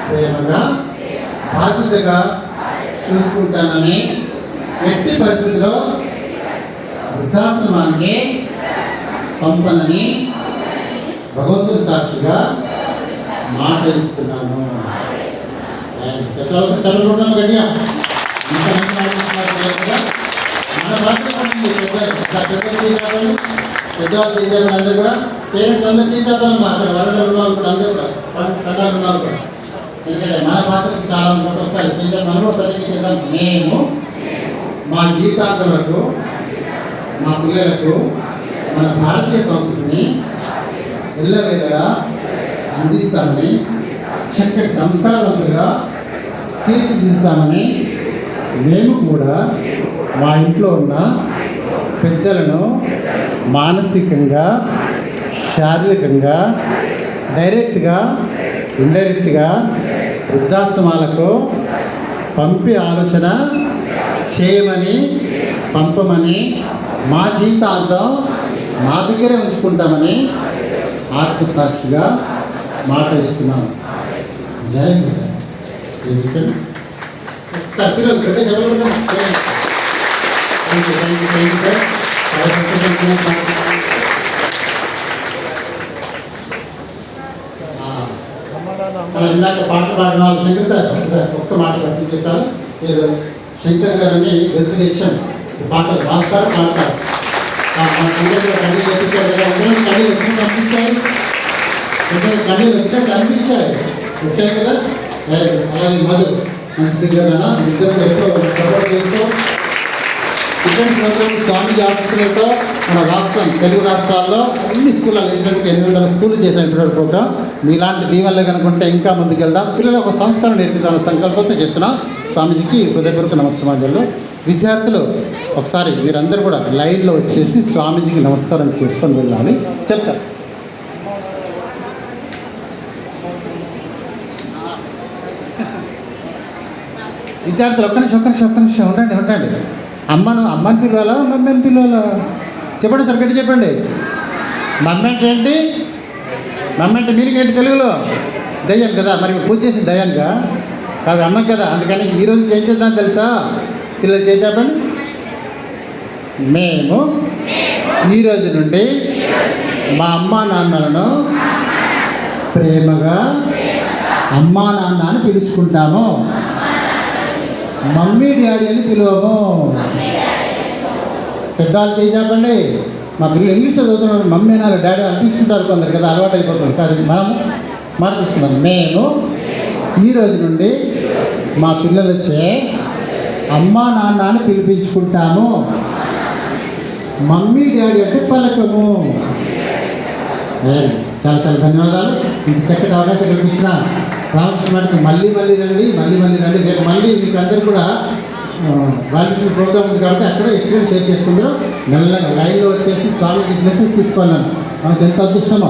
ప్రేమగా బాధ్యతగా చూసుకుంటానని ఎట్టి పరిస్థితిలో వృద్ధాశ్రమానికి పంపనని భగవంతుడి సాక్షిగా మాట ఇస్తున్నాను. చదువుకుంటాం గట్టిగా మన బాధ్యత పెద్దవాళ్ళు తీసేవాళ్ళు అందరూ కూడా పేరెంట్స్ అందరూ తీసేవాళ్ళమ్మా. అక్కడ వరద ఉన్నారు కూడా అందరూ కూడా కట్టాలు ఉన్నారు కూడా. ఎందుకంటే మన బాధ్యత చాలా ఉంటుంది. ఒకసారి చేద్దాం, మనం కూడా ప్రతిజ్ఞ చేద్దాం. మేము మా జీవితాంతం వరకు మా పిల్లలకు మన భారతీయ సంస్కృతిని ఎల్లవేళలా అందిస్తామని, చక్కటి సంస్కారవంతులుగా తీర్చిదిద్దుతామని మేము కూడా మా ఇంట్లో ఉన్న పెద్దలను మానసికంగా, శారీరకంగా, డైరెక్ట్గా, ఇండైరెక్ట్గా వృద్ధాశ్రమాలకు పంపి ఆలోచన చేయమని, పంపమని, మా జీవితాంతం మా దగ్గరే ఉంచుకుంటామని ఆత్మసాక్షిగా మాట ఇస్తున్నాం. జై ఇందాక పాట పాడిన వాళ్ళు శంకర్ సార్ ఒక్క మాట ప్రతి చేస్తారు. శంకర్ గారిని రెసిడెన్షన్ పాటలు రాస్తారు, పాడతారు. కళ్ళు వచ్చినట్టు అనిపించాయి, వచ్చాయి కదా. అలాగే మధు మంచి సింగర్ అన్న ఇద్దరు ఎక్కువ సపోర్ట్ చేస్తూ ఇటువంటి ప్రోగ్రామ్ స్వామి ఆఫీసులతో మన రాష్ట్రం, తెలుగు రాష్ట్రాల్లో అన్ని స్కూళ్ళలో 800 స్కూళ్ళు చేసినటువంటి ప్రోగ్రామ్. మీలాంటి దీవెనలు కనుకుంటే ఇంకా ముందుకు వెళ్దాం. పిల్లలు ఒక సంస్కారం నేర్పిద్దామన్న సంకల్పంతో చేస్తున్నాం. స్వామీజీకి హృదయపూర్వక నమస్కారాలు. విద్యార్థులు ఒకసారి మీరందరూ కూడా లైన్లో వచ్చేసి స్వామీజీకి నమస్కారం చేసుకొని వెళ్ళాలి. చెప్తారు విద్యార్థులు ఒక్క నిమిషం ఉండండి. అమ్మని పిలవాలా, మమ్మీని పిలవాలా? చెప్పండి సార్, గట్టి చెప్పండి. మమ్మీ అంటే ఏంటి? మమ్మీ అంటే మీనికి ఏంటి తెలుగులో? దయ్యం కదా. మరి పూజ చేసింది దయ్యానిగా కాదు, అమ్మకి కదా. అందుకని ఈరోజు ఏం చేద్దాం తెలుసా పిల్లలు? చేసి చెప్పండి. మేము ఈరోజు నుండి మా అమ్మా నాన్నలను ప్రేమగా అమ్మా నాన్న అని పిలుచుకుంటాము, మమ్మీ డాడీ అని పిలువము. పెద్దవాళ్ళు చేసి చెప్పండి. మా పిల్లలు ఇంగ్లీష్లో చదువుతున్నారు, మమ్మీ అన్నారు డాడీ అనిపిస్తుంటారు కొందరు కదా, అలవాటు అయిపోతుంది. కానీ మనం మాట తీసుకున్నాం. మేము ఈరోజు నుండి మా పిల్లలచే అమ్మా నాన్న అని పిలిపించుకుంటాము, మమ్మీ డాడీ అంటే పలకము. చాలా చాలా ధన్యవాదాలు. ఇంత చక్కటి అవకాశం కల్పించిన రామకృష్ణకి మళ్ళీ రండి. రేపు మళ్ళీ మీకు అందరూ కూడా వాల్యూటీ ప్రోగ్రామ్ ఉంది కాబట్టి అక్కడ ఎక్కువ షేర్ చేసుకుంటారు. మెల్లగా లైన్లో వచ్చేసి స్వామికి బ్లెస్సింగ్స్ తీసుకోవాలని మనకు ఎంత అదృష్టమో.